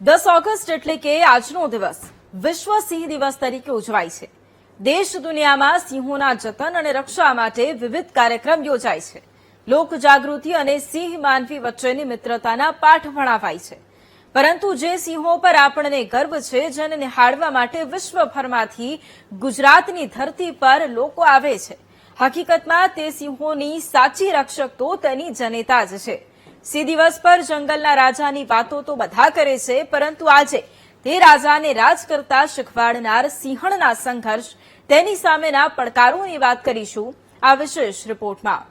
10 August એટલે કે આજનો દિવસ વિશ્વ સિંહ દિવસ તરીકે ઉજવાય છે। દેશ દુનિયામાં સિંહોના જતન અને રક્ષા માટે વિવિધ કાર્યક્રમ યોજાય છે। લોક જાગૃતિ અને સિંહ માનવી વચ્ચેની મિત્રતાના પાઠ ભણાવાય છે। પરંતુ જે સિંહો પર આપણને ગર્વ છે, જેને નિહાળવા માટે વિશ્વભરમાંથી ગુજરાતની ધરતી પર લોકો આવે છે, હકીકતમાં તે સિંહોની સાચી રક્ષક તો તેની જનેતા જ છે। સિંહ દિવસ પર જંગલના રાજાની વાતો તો બધા કરે છે, પરંતુ આજે તે રાજાને રાજ કરતા શીખવાડનાર સિંહણના સંઘર્ષ, તેની સામેના પડકારોની વાત કરીશું આ વિશેષ રિપોર્ટમાં।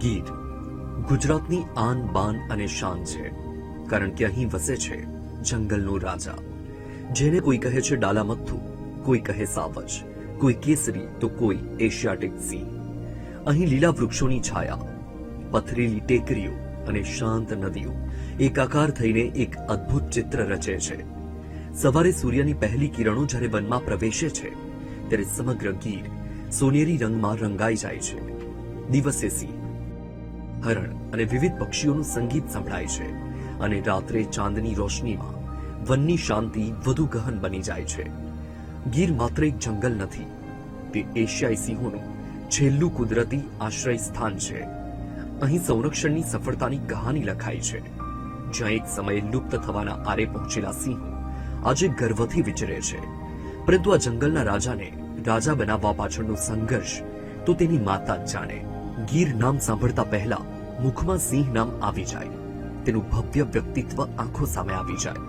ગીર ગુજરાતની આન બાન અને શાન છે, કારણ કે અહીં વસે છે જંગલનો રાજા, જેને કોઈ કહે છે ડાલામથ્થુ, કોઈ કહે સાવજ, કોઈ કેસરી તો કોઈ એશિયાટિક સિંહ। અહીં લીલા વૃક્ષોની છાયા, પથરેલી ટેકરીઓ અને શાંત નદીઓ એકાકાર થઈને એક અદ્ભુત ચિત્ર રચે છે। સવારે સૂર્યની પહેલી કિરણો જ્યારે વનમાં પ્રવેશે છે, ત્યારે સમગ્ર ગીર સોનેરી રંગમાં રંગાઈ જાય છે। દિવસે સિંહ, હરણ અને વિવિધ પક્ષીઓનું સંગીત સંભળાય છે, અને રાત્રે ચાંદની રોશનીમાં વનની શાંતિ વધુ ગહન બની જાય છે। ગીર માત્ર એક જંગલ નથી, તે એશિયાઈ સિંહોનું છેલ્લું કુદરતી આશ્રય સ્થાન છે। અહીં સંરક્ષણની સફળતાની કહાની લખાઈ છે, જ્યાં એક સમયે લુપ્ત થવાના આરે પહોંચેલા સિંહો આજે ગર્વથી વિચરે છે। પરંતુ આ જંગલના રાજાને રાજા બનાવવા પાછળનો સંઘર્ષ તો તેની માતા જ જાણે। ગીર નામ સાંભળતા પહેલા મુખમાં સિંહ નામ આવી જાય, તેનું ભવ્ય વ્યક્તિત્વ આંખો સામે આવી જાય।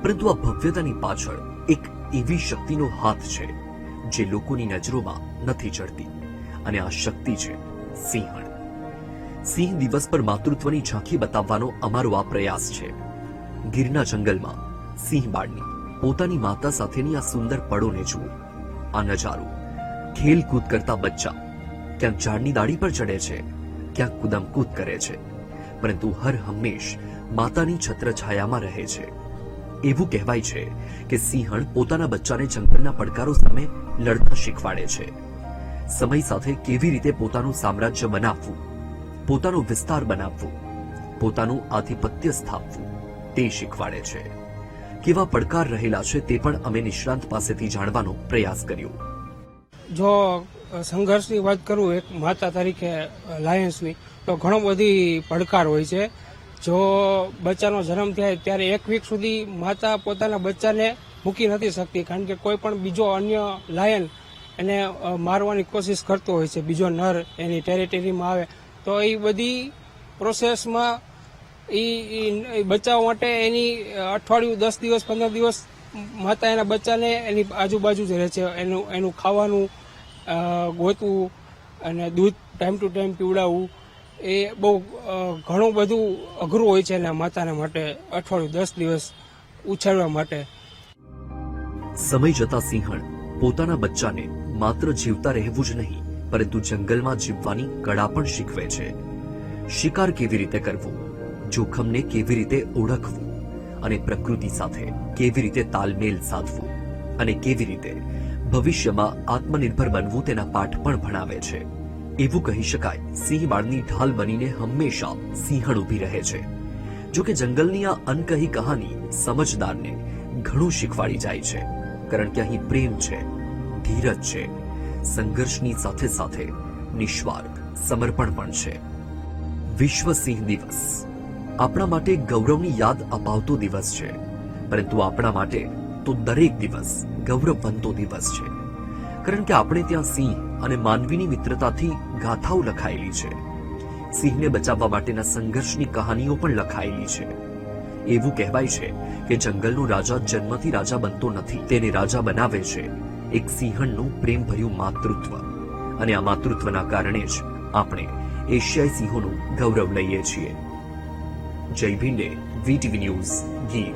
પરંતુ આ ભવ્યતાની પાછળ એક એવી શક્તિનો હાથ છે, જે લોકોની નજરોમાં નથી ચડતી, અને આ શક્તિ છે સિંહણ। સિંહ દિવસ પર માતૃત્વની ઝાંખી બતાવવાનો અમારો આ પ્રયાસ છે। ગીરના જંગલમાં સિંહ બાળની પોતાની માતા સાથેની આ સુંદર પળોને જુઓ। આ નજારો, ખેલકૂદ કરતા બચ્ચા ક્યાંક ઝાડની ડાળી પર ચડે છે, ક્યાંક કૂદમકૂદ કરે છે, પરંતુ હર હંમેશ માતાની છત્રછાયામાં રહે છે। એવું કહેવાય છે કે સિંહણ પોતાના બચ્ચાને જંગલના પડકારો સામે લડતા શીખવાડે છે। સમય સાથે કેવી રીતે પોતાનું સામ્રાજ્ય બનાવવું, પોતાનો વિસ્તાર બનાવવું, પોતાનું આધિપત્ય સ્થાપવું, તે શીખવાડે છે। કેવા પડકાર રહેલા છે તે પણ અમે નિષ્ણાંત પાસેથી જાણવાનો પ્રયાસ કર્યો। જો સંઘર્ષની વાત કરું એક માતા તરીકે લાયન્સની, તો ઘણો બધી પડકાર હોય છે। જો બચ્ચાનો જન્મ થાય ત્યારે એક વીક સુધી માતા પોતાના બચ્ચાને મૂકી નથી શકતી, કારણ કે કોઈ પણ બીજો અન્ય લાયન એને મારવાની કોશિશ કરતો હોય છે, બીજો નર એની ટેરિટરીમાં આવે તો એ બધી પ્રોસેસમાં એ બચાવવા માટે એની અઠવાડિયું, 10 દિવસ, 15 દિવસ માતા એના બચ્ચાને એની આજુબાજુ જ રહે છે। એનું ખાવાનું ગોતવું અને દૂધ ટાઈમ ટુ ટાઈમ પીવડાવવું, એ બહુ ઘણું બધું અઘરું હોય છે એના માતાના માટે, અઠવાડિયું 10 દિવસ ઉછેરવા માટે। સમય જતા સિંહણ પોતાના બચ્ચાને માત્ર જીવતા રહેવું જ નહીં, પરંતુ જંગલમાં જીવવાની કળા પણ શીખવે છે। શિકાર કેવી રીતે કરવો, જોખમને કેવી રીતે ઓળખવું, અને પ્રકૃતિ સાથે કેવી રીતે તાલમેલ સાધવું, અને કેવી રીતે ભવિષ્યમાં આત્મનિર્ભર બનવું, તેના પાઠ પણ ભણાવે છે। એવું કહી શકાય, સિંહ બાળની ઢાલ બનીને હંમેશા સિંહણ ઊભી રહે છે। જો કે જંગલની આ અનકહી કહાની સમજદારને ઘણું શીખવાડી જાય છે, કારણ કે અહીં પ્રેમ છે, ધીરજ છે, સંઘર્ષની સાથે સાથે નિસ્વાર્થ સમર્પણ પણ છે। વિશ્વ સિંહ દિવસ આપણા માટે ગૌરવની યાદ અપાવતો દિવસ છે, પરંતુ આપણા માટે તો દરેક દિવસ ગૌરવવંતો દિવસ છે, કારણ કે આપણે ત્યાં સિંહ અને માનવીની મિત્રતાથી ગાથાઓ લખાયેલી છે। સિંહને બચાવવા માટેના સંઘર્ષની કહાનીઓ પણ લખાયેલી છે। એવું કહેવાય છે કે જંગલનો રાજા જન્મથી રાજા બનતો નથી, તેને રાજા બનાવે છે એક સિંહણનું પ્રેમભર્યું માતૃત્વ, અને આ માતૃત્વના કારણે જ આપણે એશિયાઈ સિંહોનું ગૌરવ લઈએ છીએ। જય ભીંડે, VTV ન્યૂઝ, ગીર।